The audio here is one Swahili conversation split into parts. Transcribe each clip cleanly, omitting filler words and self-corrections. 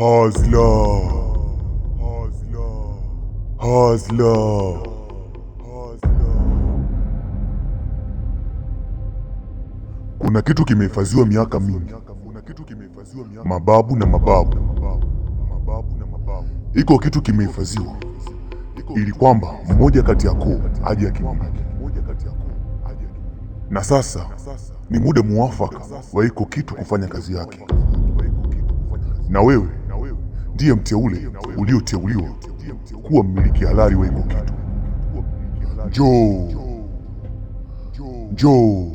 Hazla. Hazla. Hazla. Hazla. Kuna kitu kimehifadhiwa miaka mingi. Mababu na mababu. Iko kitu kimehifadhiwa ili kwamba mmoja kati ya koo aje akimiliki. Na sasa ni muda muafaka wa iko kitu kufanya kazi yake. Na wewe ndiye mteule ulioteuliwa kuwa mmiliki halali wa iko kitu. Njoo. Njoo.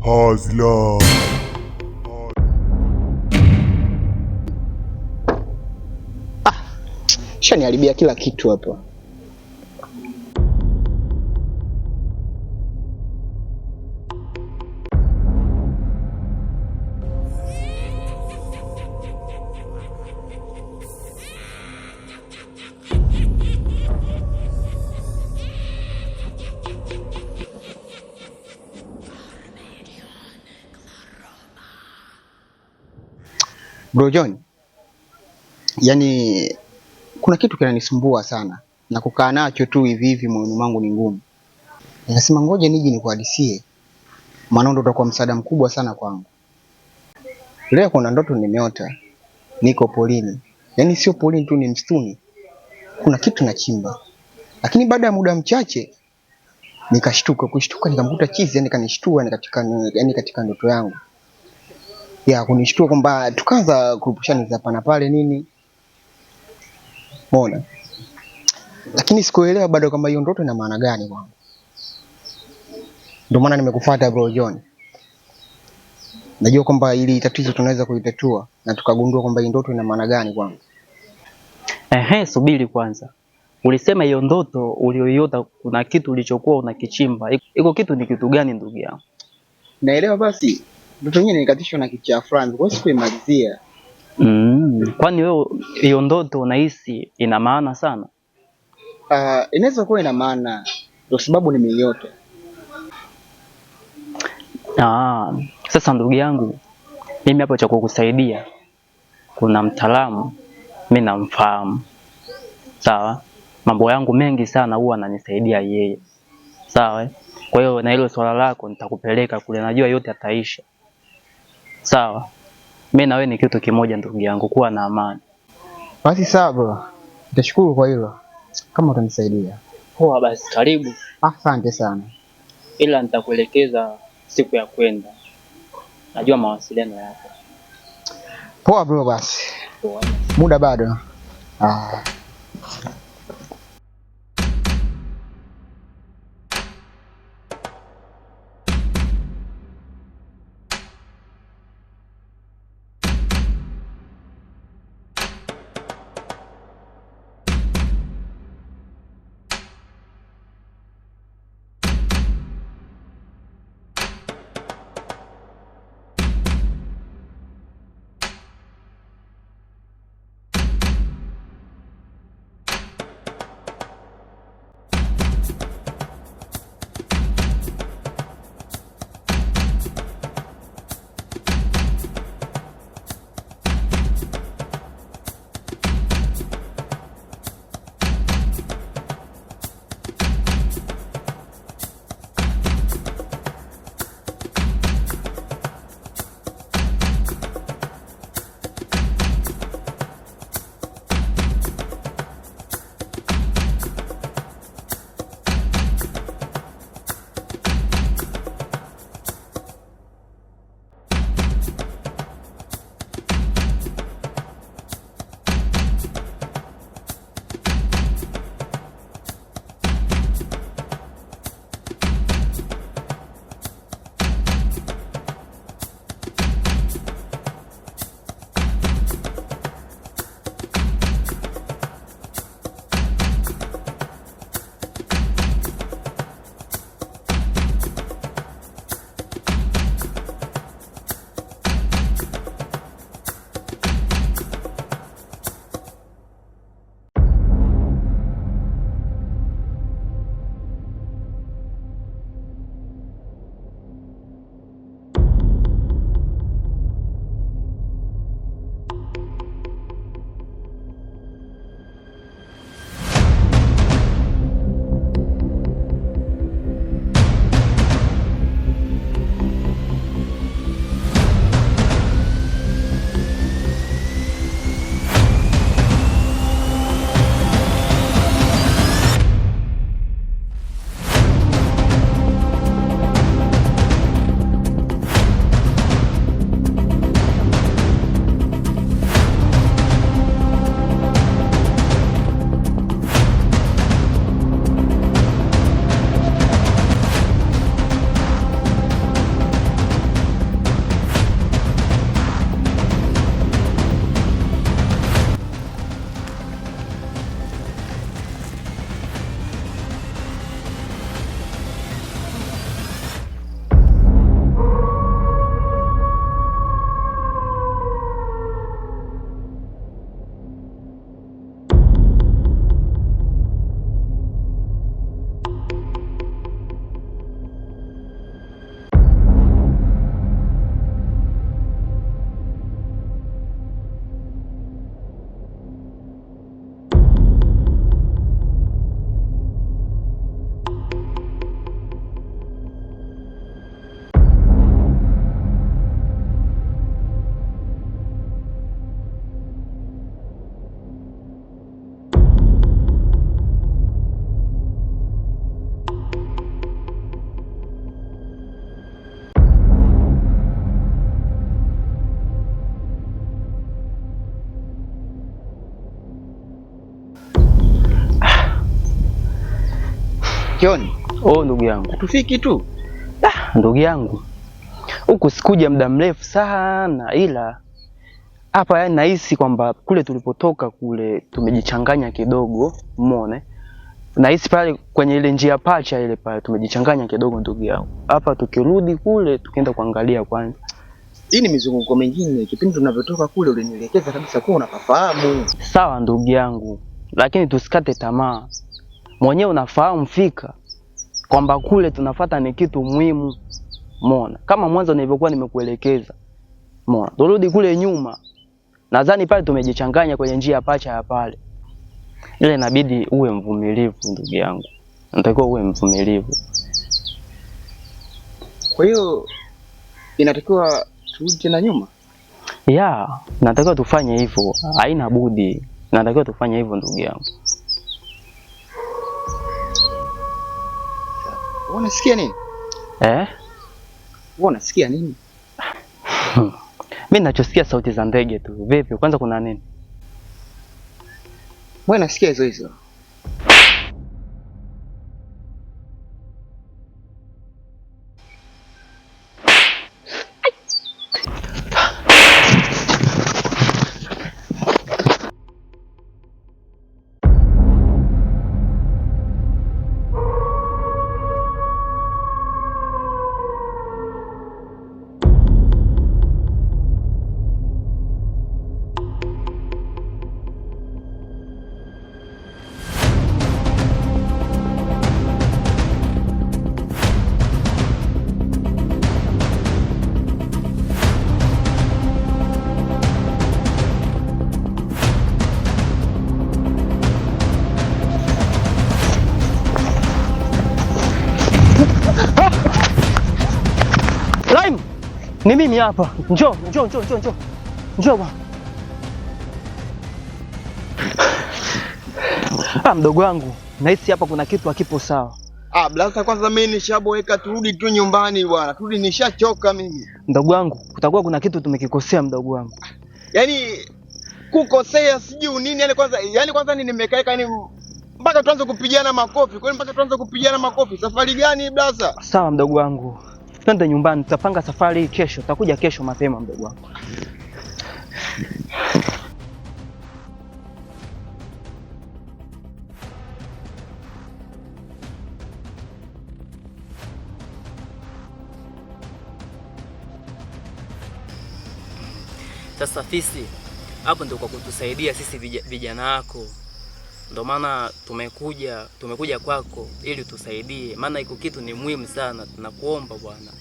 Hazla. Shaniharibia kila kitu hapa. Bro John, yani kuna kitu kinanisumbua sana na kukaa nacho tu hivi hivi moyoni mwangu ni ngumu. Nikasema ngoja nije nikuhadisie, maana ndo utakuwa msaada mkubwa sana kwangu. Leo kuna ndoto nimeota, niko polini, yani sio polini tu, ni msituni. Kuna kitu nachimba, lakini baada ya muda mchache kushtuka nikamkuta chizi, yani kanishtua katika ndoto yangu. Ya kunishtua kwamba tukaanza kurupushana za hapa na pale nini. Umeona? Lakini sikuelewa bado kama hiyo ndoto ina maana gani kwangu. Ndio maana nimekufuata bro John. Najua kwamba ili tatizo tunaweza kulitatua na tukagundua kwamba hii ndoto ina maana gani kwangu. Subiri kwanza. Ulisema hiyo ndoto ulioiota kuna kitu ulichokuwa unakichimba. Iko kitu ni kitu gani ndugu yangu? Naelewa basi. Ndoto yenyewe nikatishwa na kichaa fulani, kwa siku imalizia. Kwani wewe hiyo ndoto unahisi ina maana sana? Inaweza kuwa ina maana, ndio sababu nimeiota. Sasa ndugu yangu, mimi hapo cha kukusaidia, kuna mtaalamu mimi namfahamu. Sawa? Mambo yangu mengi sana huwa ananisaidia yeye. Sawa? Kwa hiyo na hilo swala lako nitakupeleka kule, najua yote ataisha. Sawa? Mimi na wewe ni kitu kimoja ndugu yangu, kuwa na amani. Basi sawa bro. Nitashukuru kwa hilo. Kama utanisaidia. Poa basi, karibu. Asante sana. Ila nitakuelekeza siku ya kwenda. Najua mawasiliano yako. Poa bro basi. Poa. Muda bado. John, ndugu yangu. tufiki tu. Ndugu yangu, huku sikuja muda mrefu sana, ila hapa yani nahisi kwamba kule tulipotoka kule tumejichanganya kidogo, umeona? Nahisi pale kwenye ile njia pacha ile pale tumejichanganya kidogo ndugu yangu. Hapa tukirudi kule tukienda kuangalia kwanza. Hii ni mizunguko mingine, kipindi tunavyotoka kule ulinielekeza kabisa kwa unafahamu. Sawa ndugu yangu, lakini tusikate tamaa. Mwenyewe unafahamu fika kwamba kule tunafuata ni kitu muhimu. Umeona? Kama mwanzo nilivyokuwa nimekuelekeza. Umeona? Turudi kule nyuma. Nadhani pale tumejichanganya kwenye njia pacha ya pale. Ile inabidi uwe mvumilivu ndugu yangu. Unatakiwa uwe mvumilivu. Kwa hiyo inatakiwa turudi tena nyuma? Natakiwa tufanye hivyo. Haina budi. Natakiwa tufanye hivyo ndugu yangu. Unasikia nini? Unasikia nini? Mimi ninachosikia sauti za ndege tu. Vipi? Kwanza kuna nini? Wewe nasikia hizo. Ni mimi hapa. Njoo bwana. Mdogo wangu, nahisi hapa kuna kitu hakipo sawa. Blaza, kwanza mimi nishaboeka, turudi tu nyumbani bwana. Turudi, nishachoka mimi. Mdogo wangu, kutakuwa kuna kitu tumekikosea mdogo wangu. Yaani kukosea sijui nini, yani kwanza ni nimekaeka yani mpaka tuanze kupigana makofi. Kwani mpaka tuanze kupigana makofi? Safari gani blaza? Sawa mdogo wangu. Twende nyumbani, tutapanga safari hii kesho. Tutakuja kesho mapema mdogo wangu. Sasa Fisi, hapo ndio kwa kutusaidia sisi vijana wako. Ndio maana tumekuja kwako ili tusaidie, maana iko kitu ni muhimu sana, tunakuomba bwana.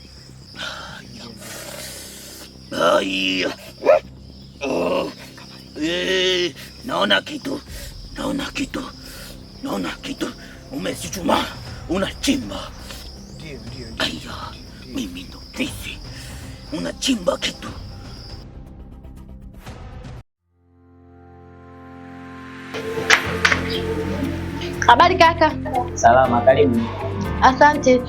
Naona kitu. Umechuchumaa, unachimba. Ndio. Aya, mimi ndo Fisi. Unachimba kitu. Habari kaka. Salama, karibu. Asante.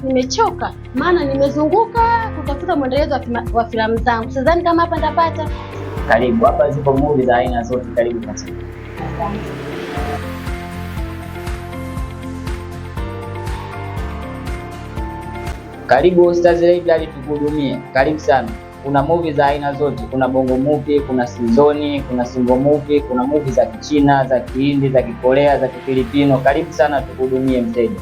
Nimechoka maana nimezunguka kutafuta mwendelezo wa filamu zangu. Sidhani kama hapa nitapata. Karibu, hapa zipo movie za aina zote, karibu kati. Karibu Stars Library tukuhudumie. Karibu sana. Kuna movie za aina zote, kuna bongo movie, kuna sizoni, kuna single movie, kuna movie za Kichina, za Kihindi, za Kikorea, za Kifilipino. Karibu sana tukuhudumie mteja.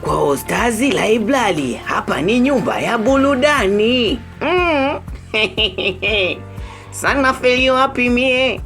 Kwa Stars Library, hapa ni nyumba ya burudani. Sana feli wapi mie?